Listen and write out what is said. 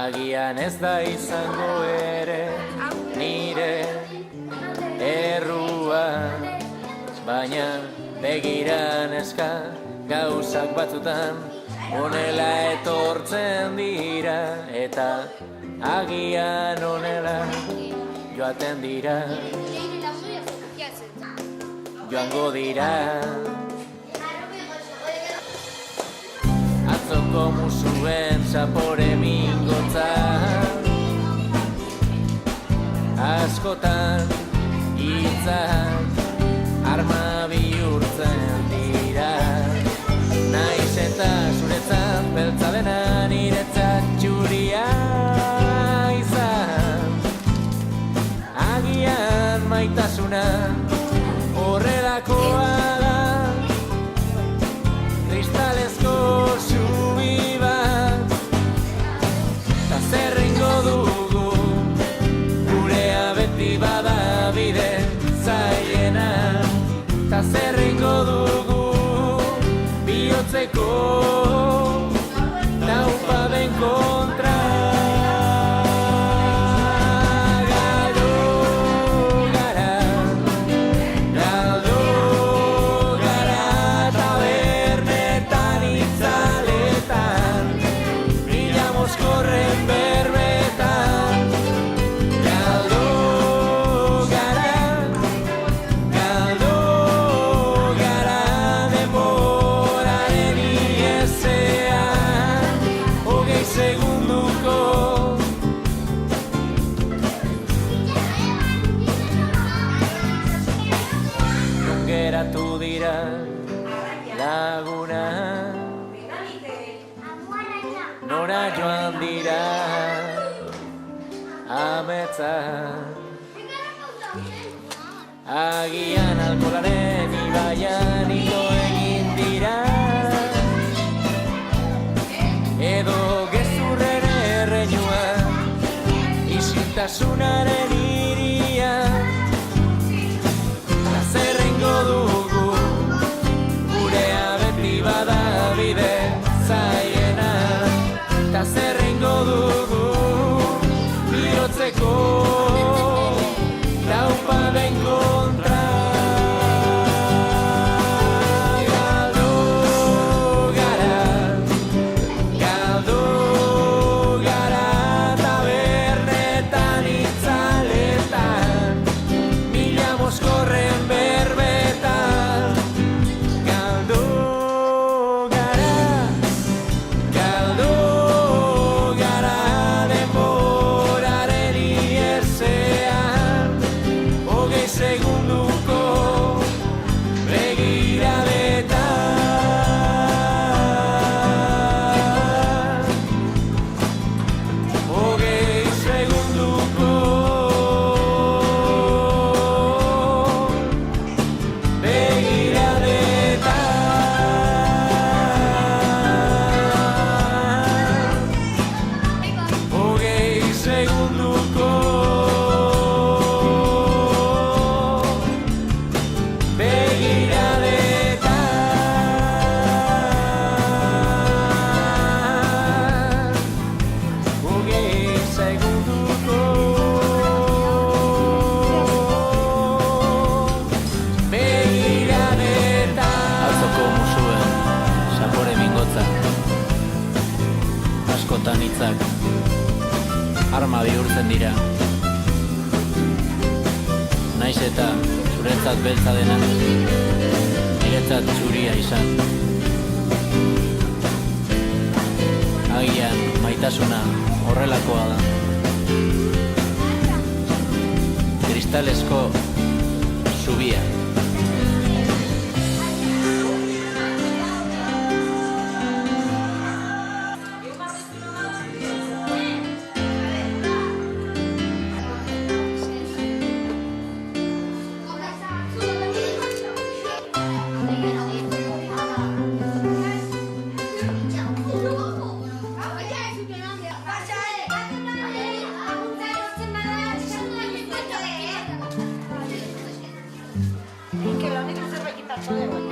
Agian ez da izango ere nire errua, baina begira neska gauzak batzutan honela etortzen dira, eta agian honela joaten dira, joango dira. Atzoko musuen zapore mingotza, askotan hitzak arma bihurtzen dira. Naiz eta zuretzat beltza dena niretzat txuria izan, agian maitasuna horrelakoa da, kristalezko zubi bat, ta zerrengo dugu, gurea beti bada bide zailena, ta zerrengo dugu, bihotzeko naupaden kontra. Geratu dira laguna, nora joan dira ametsa, agian alkoholaren ibaian ito egin dira, edo gezurren erreinua, isiltasunaren iria. Zerrengo dugu, gurea beti bada bide zailena, ta zerrengo dugu, bihotzeko laupaden kontra. Galdu gara tabernetan itzaletan, mila moskorren segunduko begiradetan, hogei segunduko begiradetan, hogei segunduko askotan hitzak arma bihurtzen dira, naiz eta zuretzat beltza dena niretzat txuria izan, agian maitasuna horrelakoa da, kristalezko zubia. Que la única se va a quitar todo.